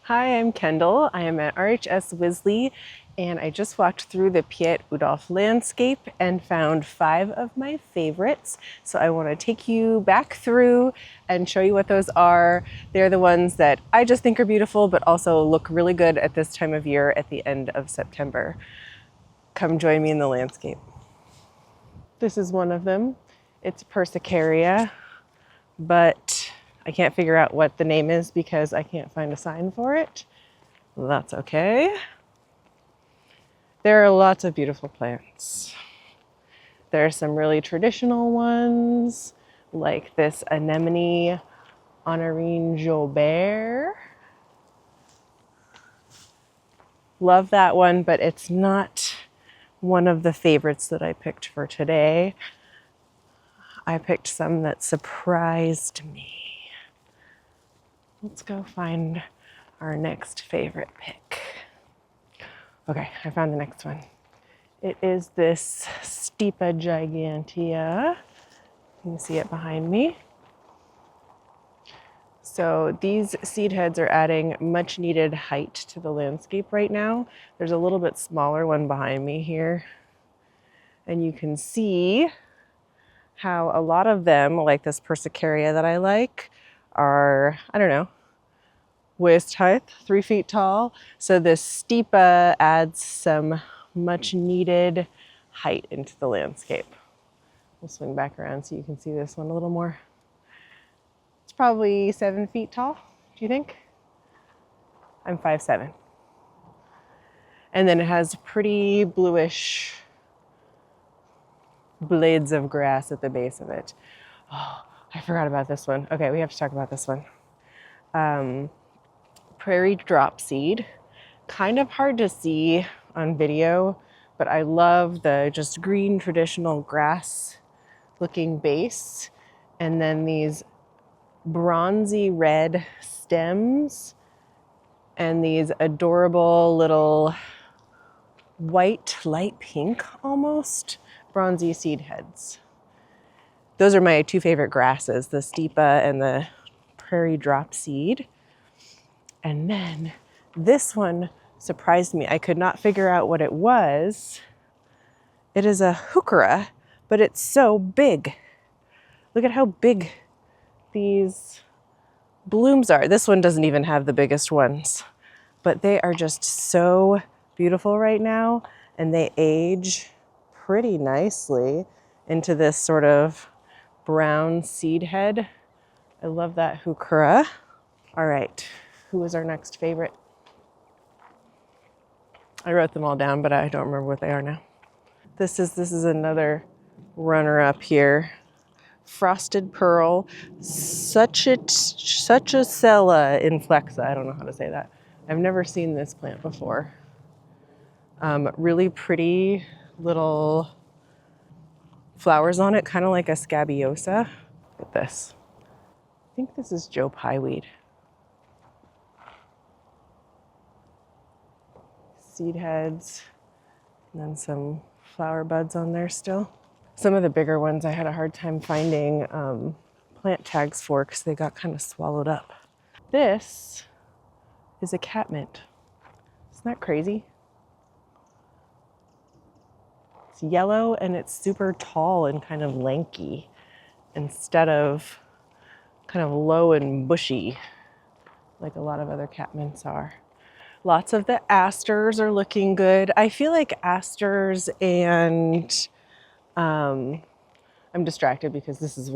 Hi, I'm Kendall. I am at RHS Wisley, and I just walked through the Piet Oudolf landscape and found 5 of my favorites. So I want to take you back through and show you what those are. They're the ones that I just think are beautiful, but also look really good at this time of year at the end of September. Come join me in the landscape. This is one of them. It's Persicaria, but I can't figure out what the name is because I can't find a sign for it. That's okay. There are lots of beautiful plants. There are some really traditional ones, like this anemone honorine Jobert. Love that one, but it's not one of the favorites that I picked for today. I picked some that surprised me. Let's go find our next favorite pick. Okay, I found the next one. It is this Stipa gigantea. You can see it behind me. So these seed heads are adding much needed height to the landscape right now. There's a little bit smaller one behind me here. And you can see how a lot of them, like this Persicaria that I like, are, I don't know, waist height, 3 feet tall. So this Stipa adds some much needed height into the landscape. We'll swing back around so you can see this one a little more. It's probably 7 feet tall, do you think? I'm 5'7". And then it has pretty bluish blades of grass at the base of it. Oh, I forgot about this one. Okay, we have to talk about this one. Prairie drop seed. Kind of hard to see on video, but I love the just green traditional grass looking base. And then these bronzy red stems and these adorable little white, light pink almost, bronzy seed heads. Those are my 2 favorite grasses, the Stipa and the prairie drop seed. And then this one surprised me. I could not figure out what it was. It is a Heuchera, but it's so big. Look at how big these blooms are. This one doesn't even have the biggest ones, but they are just so beautiful right now, and they age pretty nicely into this sort of brown seed head. I love that Heuchera. All right, who is our next favorite? I wrote them all down, but I don't remember what they are now. This is another runner-up here. Frosted pearl, Scutellaria inflexa. I don't know how to say that. I've never seen this plant before. Really pretty little flowers on it, kind of like a scabiosa. Look at this. I think this is Joe Pyeweed. Seed heads, and then some flower buds on there still. Some of the bigger ones I had a hard time finding plant tags for because they got kind of swallowed up. This is a catmint. Isn't that crazy? It's yellow and it's super tall and kind of lanky instead of kind of low and bushy like a lot of other catmints are. Lots of the asters are looking good. I feel like asters and I'm distracted because this is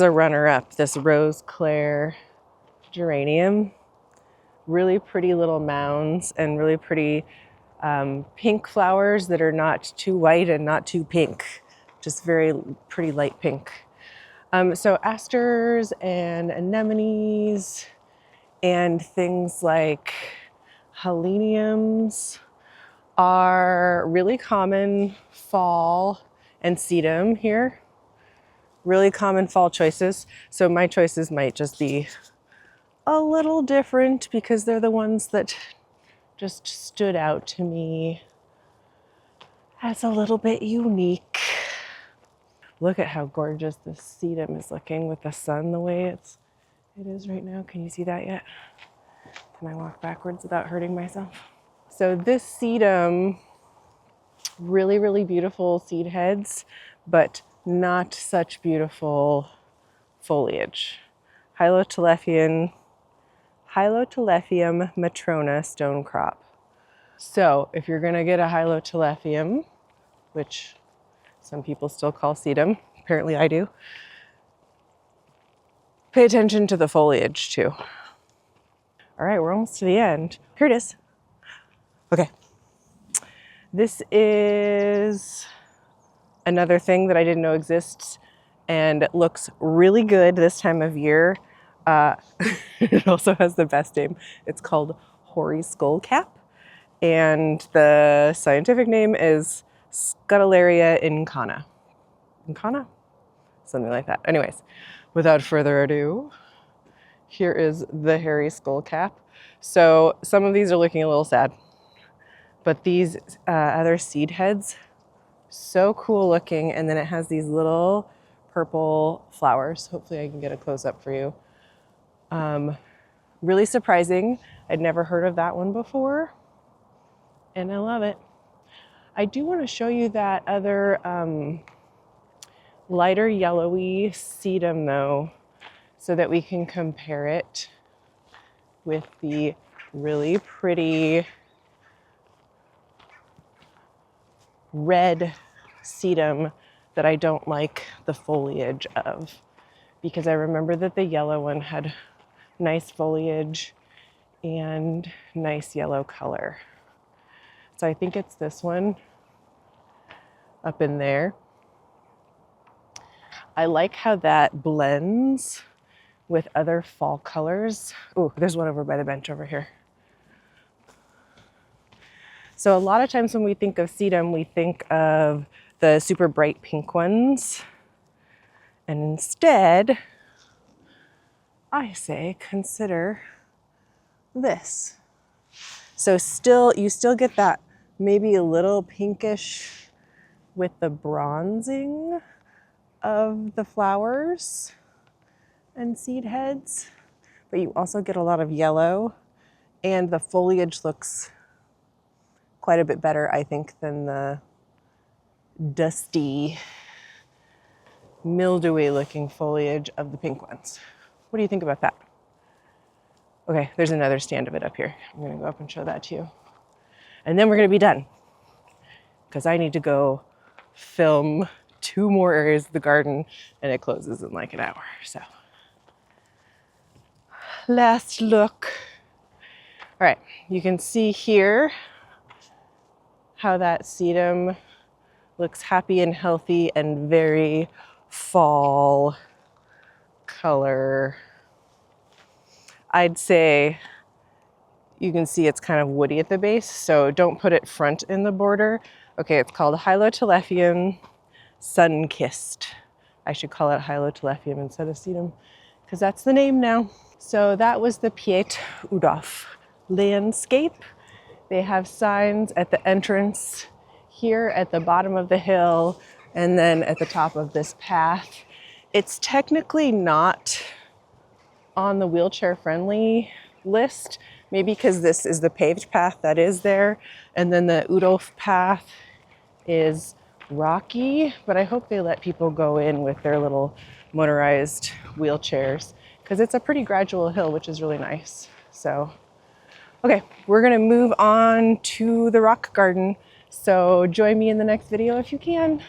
a runner-up, this rose claire geranium. Really pretty little mounds and really pretty pink flowers that are not too white and not too pink, just very pretty light pink. So asters and anemones and things like heleniums are really common fall, and sedum here. Really common fall choices. So my choices might just be a little different because they're the ones that just stood out to me as a little bit unique. Look at how gorgeous this sedum is looking with the sun the way it's It is right now. Can you see that yet? Can I walk backwards without hurting myself? So this sedum, really, really beautiful seed heads, but not such beautiful foliage. Hylotelephium matrona stone crop. So if you're gonna get a Hylotelephium, which some people still call sedum, apparently I do, pay attention to the foliage too. All right, we're almost to the end. Here it is. Okay. This is another thing that I didn't know exists and it looks really good this time of year. It also has the best name. It's called hoary skullcap, and the scientific name is Scutellaria incana. Incana? Something like that. Anyways, without further ado, here is the hairy skullcap. So some of these are looking a little sad, but these other seed heads, so cool looking. And then it has these little purple flowers. Hopefully I can get a close up for you. Really surprising. I'd never heard of that one before, and I love it. I do want to show you that other lighter yellowy sedum though, so that we can compare it with the really pretty red sedum that I don't like the foliage of, because I remember that the yellow one had nice foliage and nice yellow color. So I think it's this one up in there. I like how that blends with other fall colors. Oh, there's one over by the bench over here. So a lot of times when we think of sedum, we think of the super bright pink ones. And instead, I say consider this. So you still get that maybe a little pinkish with the bronzing of the flowers and seed heads, but you also get a lot of yellow, and the foliage looks quite a bit better, I think, than the dusty, mildewy looking foliage of the pink ones. What do you think about that? Okay, there's another stand of it up here. I'm gonna go up and show that to you. And then we're gonna be done, because I need to go film 2 more areas of the garden and it closes in like an hour, so. Last look. All right, you can see here how that sedum looks happy and healthy and very fall color. I'd say you can see it's kind of woody at the base, so don't put it front in the border. Okay, it's called Hylotelephium sun-kissed. I should call it Hylotelephium instead of sedum, because that's the name now. So that was the Piet Oudolf landscape. They have signs at the entrance here at the bottom of the hill and then at the top of this path. It's technically not on the wheelchair friendly list, maybe because this is the paved path that is there, and then the Oudolf path is rocky, but I hope they let people go in with their little motorized wheelchairs, because it's a pretty gradual hill, which is really nice. So, okay, we're gonna move on to the rock garden. So join me in the next video if you can.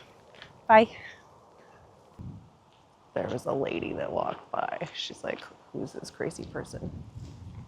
Bye. There was a lady that walked by. She's like, who's this crazy person?